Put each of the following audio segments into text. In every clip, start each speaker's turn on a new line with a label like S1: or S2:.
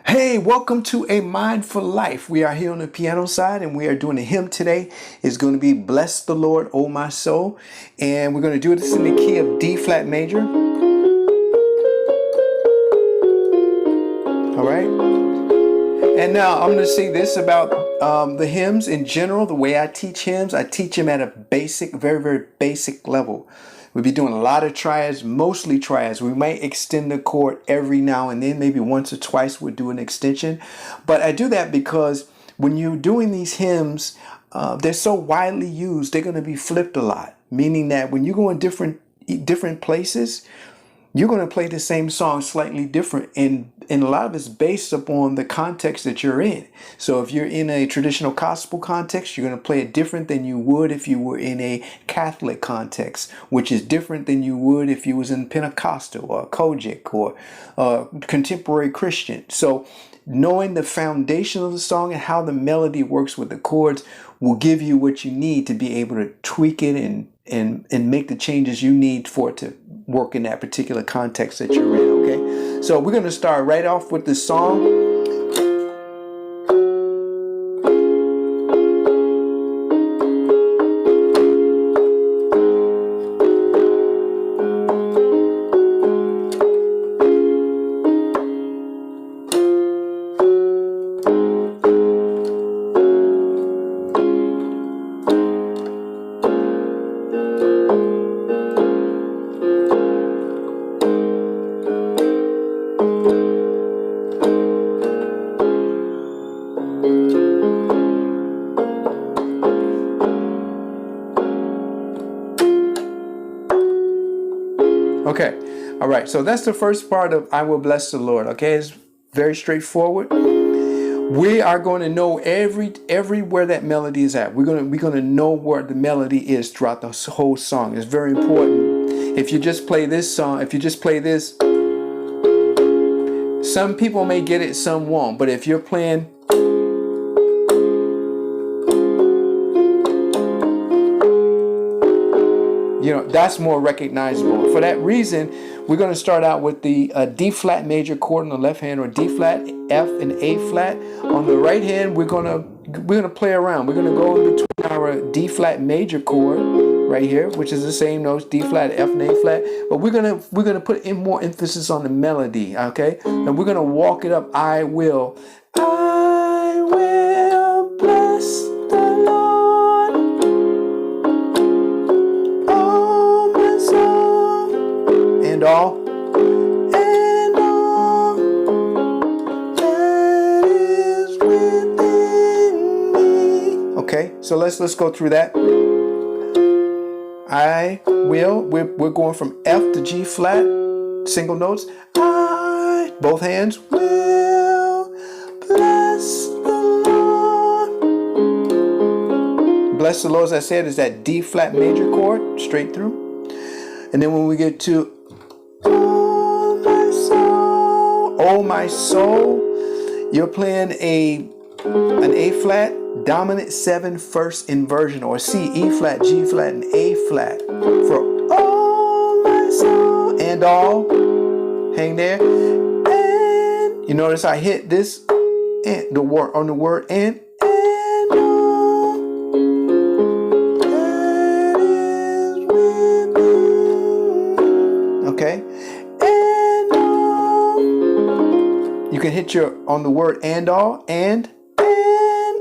S1: Hey, welcome to A Mindful Life. We are here on the piano side and we are doing a hymn today. It's going to be Bless the Lord, O my soul. And we're going to do this in the key of D flat major. All right. And now I'm going to say this about the hymns in general. The way I teach hymns, I teach them at a basic, very, very basic level. We'll be doing a lot of triads, mostly triads. We might extend the chord every now and then, maybe once or twice we'll do an extension. But I do that because when you're doing these hymns, they're so widely used, they're going to be flipped a lot. Meaning that when you go in different places, you're going to play the same song slightly different, and a lot of it's based upon the context that you're in. So if you're in a traditional gospel context, you're going to play it different than you would if you were in a Catholic context, which is different than you would if you was in Pentecostal or Kojic or contemporary Christian. So knowing the foundation of the song and how the melody works with the chords will give you what you need to be able to tweak it and make the changes you need for it to work in that particular context that you're in, okay? So we're going to start right off with the song. Okay, all right, so that's the first part of I Will Bless the Lord, okay? It's very straightforward. We are going to know everywhere that melody is at. We're going to know where the melody is throughout the whole song. It's very important. If you just play this song, if you just play this, some people may get it, some won't. But if you're playing, you know, that's more recognizable. For that reason, we're going to start out with the D flat major chord on the left hand, or D flat, F, and A flat. On the right hand, we're gonna play around. We're gonna go in between our D flat major chord right here, which is the same notes, D flat, F, and A flat. But we're gonna put in more emphasis on the melody, okay? And we're gonna walk it up. I will bless the Lord, oh my soul, and all that is within me. Okay, so let's go through that. I will, we're going from F to G flat, single notes. I, both hands, will bless the Lord. Bless the Lord, as I said, is that D flat major chord, straight through. And then when we get to oh my soul, you're playing an A flat, dominant 7 first inversion, or C, E flat, G flat, and A flat for oh my soul, and all. Hang there. And you notice I hit this and the word on the word and all that is within. Okay. You can hit your on the word and all and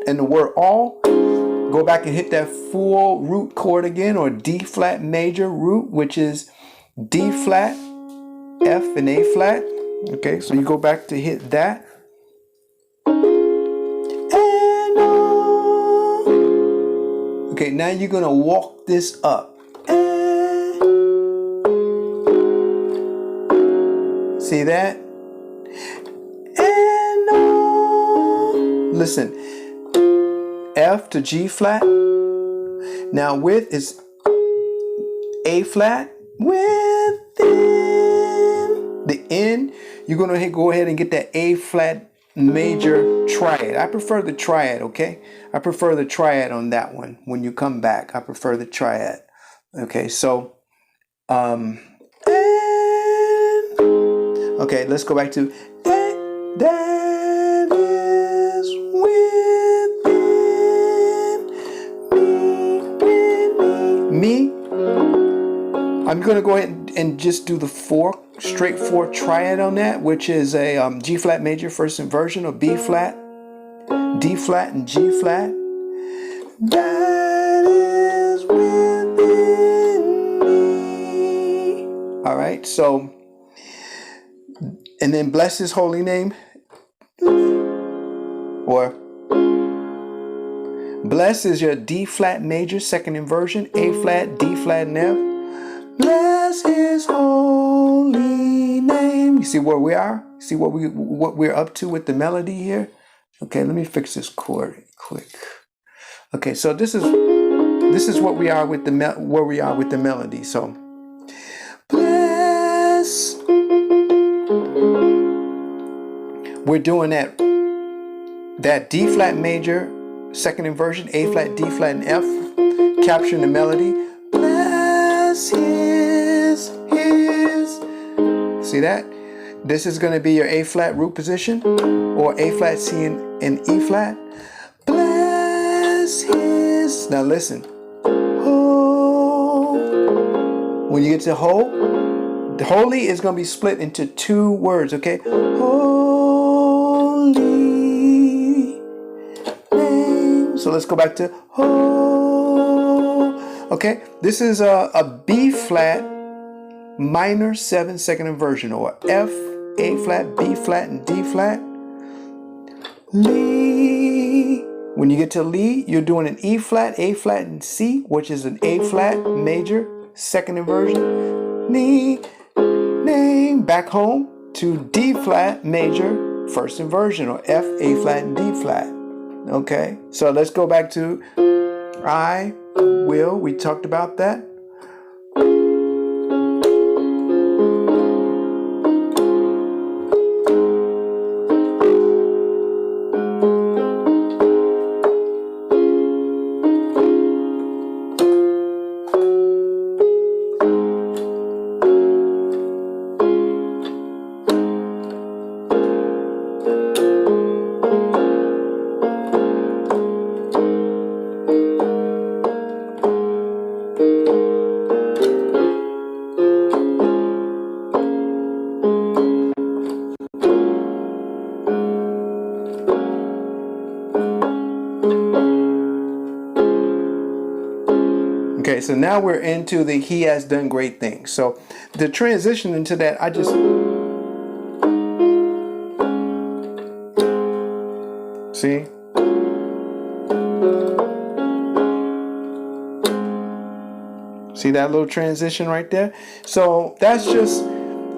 S1: the word all. Go back and hit that full root chord again, or D flat major root, which is D flat, F, and A flat. Okay, so you go back to hit that. And all. Okay, now you're gonna walk this up. See that? Listen, F to G flat. Now with is A flat. Within the N, you're going to go ahead and get that A flat major triad. I prefer the triad, okay? I prefer the triad on that one. When you come back, I prefer the triad. Okay, so okay, let's go back to I'm going to go ahead and just do the straight four triad on that, which is a G flat major first inversion, or B flat, D flat, and G flat. That is within me. All right, so, and then bless his holy name, or bless is your D flat major second inversion, A flat, D flat, and F. Bless his holy name. You see where we are? See what we're up to with the melody here? Okay, let me fix this chord quick. Okay, so this is what we are with the where we are with the melody. So bless. We're doing that D flat major second inversion, A flat, D flat, and F, capturing the melody. Bless his. See that? This is going to be your A flat root position, or A flat, C, and E flat. Bless his. Now listen. Oh. When you get to ho, the holy is going to be split into two words, okay? Holy name. So let's go back to ho. Okay, this is a B flat minor 7 second inversion, or F, A flat, B flat, and D flat. Lee. When you get to Lee, you're doing an E flat, A flat, and C, which is an A flat major second inversion. Lee. Name. Back home to D flat major first inversion, or F, A flat, and D flat. Okay, so let's go back to I will. We talked about that. Okay, so now we're into the he has done great things. So the transition into that, I just see. See that little transition right there? So that's just,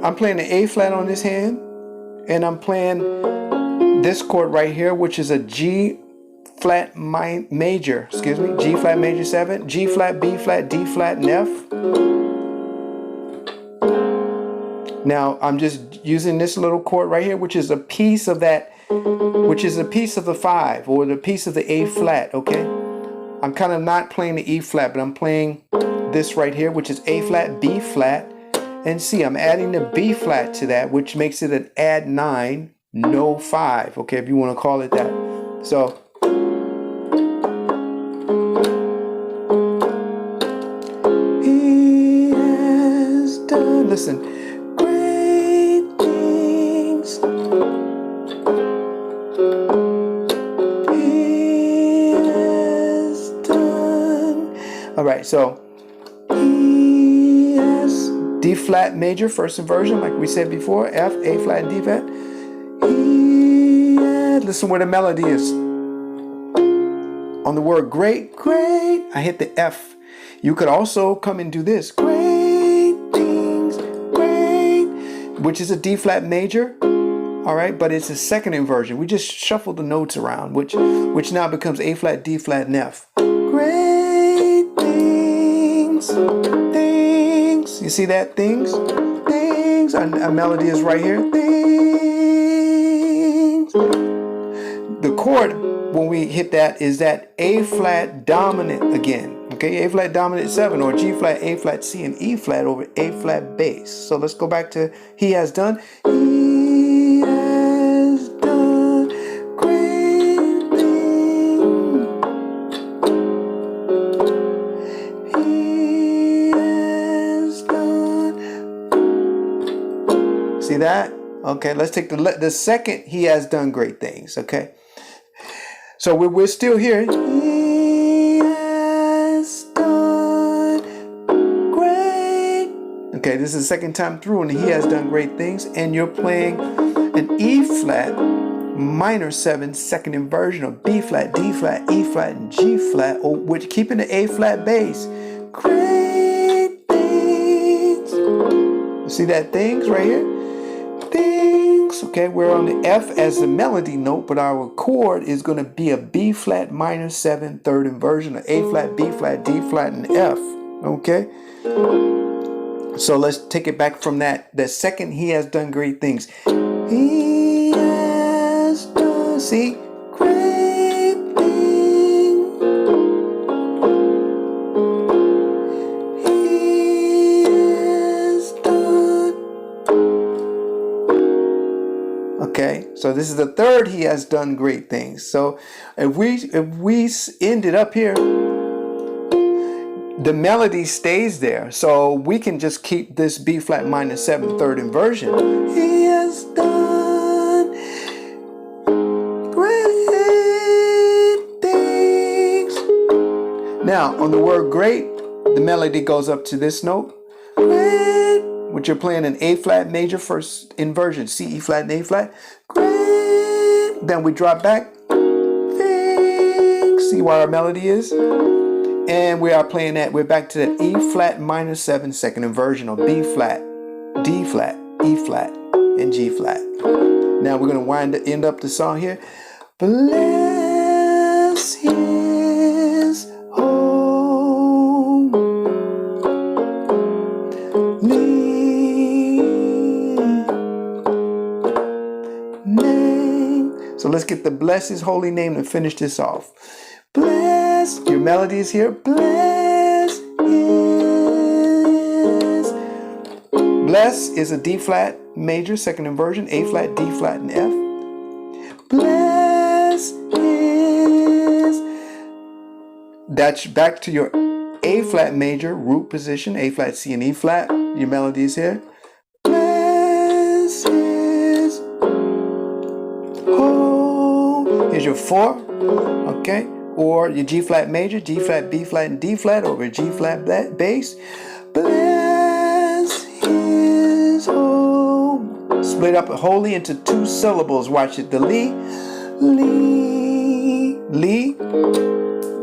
S1: I'm playing the A flat on this hand, and I'm playing this chord right here, which is a G flat major, G flat major 7, G flat, B flat, D flat, and F. Now I'm just using this little chord right here, which is a piece of that, which is a piece of the 5, or the piece of the A flat, okay? I'm kind of not playing the E flat, but I'm playing this right here, which is A flat, B flat, and C. I'm adding the B flat to that, which makes it an add 9, no 5, okay, if you want to call it that. So he has done, listen, great things. He has done. All right, so he has D flat major first inversion, like we said before, F, A flat, and D flat. He has, listen where the melody is. On the word great, great, I hit the F. You could also come and do this. Great things, great, which is a D flat major. All right, but it's a second inversion. We just shuffle the notes around, which now becomes A flat, D flat, and F. Great things, things. You see that? Things, things. Our melody is right here. Things. The chord, when we hit that, is that A flat dominant again. Okay, A flat dominant 7, or G flat, A flat, C, and E flat over A flat bass. So let's go back to he has done. He has done great things. He has done. Okay, let's take the second. He has done great things. Okay, so we're still here. He has done great. Okay, this is the second time through, and he has done great things. And you're playing an E flat minor 7 second inversion of B flat, D flat, E flat, and G flat, which keeping the A flat bass. Great things. See that things right here? Things. Okay, we're on the F as the melody note, but our chord is going to be a B flat minor 7 third inversion of A flat, B flat, D flat, and F. Okay, so let's take it back from that. The second, he has done great things. He has done, see, great things. He has done. Okay, so this is the third, he has done great things. So if we ended up here, the melody stays there. So we can just keep this B flat minor 7 third inversion. He has done great things. Now on the word great, the melody goes up to this note. Great, which you're playing an A flat major first inversion, C, E flat, and A flat. Great. Then we drop back. Things. See where our melody is? And we are playing that. We're back to that E flat minor 7 second inversion of B flat, D flat, E flat, and G flat. Now we're going to end up the song here. Bless his holy name. So let's get the bless his holy name to finish this off. Bless, your melody is here. Bless his. Bless is a D flat major second inversion, A flat, D flat, and F. Bless his. That's back to your A flat major root position, A flat, C, and E flat. Your melody is here. Bless his. Oh, here's your 4. Okay. Or your G flat major, G flat, B flat, and D flat over G flat bass. Bless his home. Split up wholly into 2 syllables. Watch it. The Lee.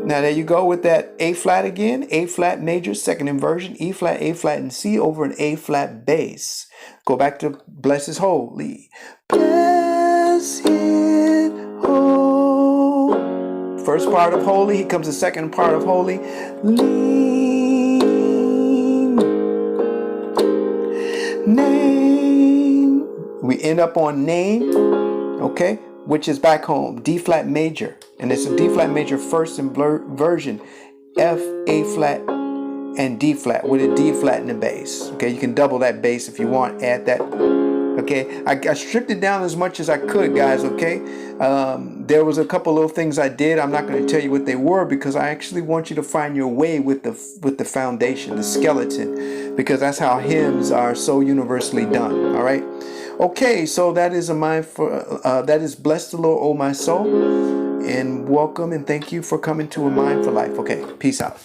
S1: Now there you go with that A flat again. A flat major, second inversion, E flat, A flat, and C over an A flat bass. Go back to bless his holy. Bless his holy. First part of holy, here comes the second part of holy. Name. We end up on name, okay, which is back home, D flat major. And it's a D flat major first inversion, F, A flat, and D flat with a D flat in the bass. Okay, you can double that bass if you want, add that. Okay, I stripped it down as much as I could, guys, okay? There was a couple little things I did. I'm not going to tell you what they were because I actually want you to find your way with the foundation, the skeleton, because that's how hymns are so universally done, all right? Okay, so that is that is Bless the Lord, O my soul, and welcome and thank you for coming to A Mind for Life. Okay, peace out.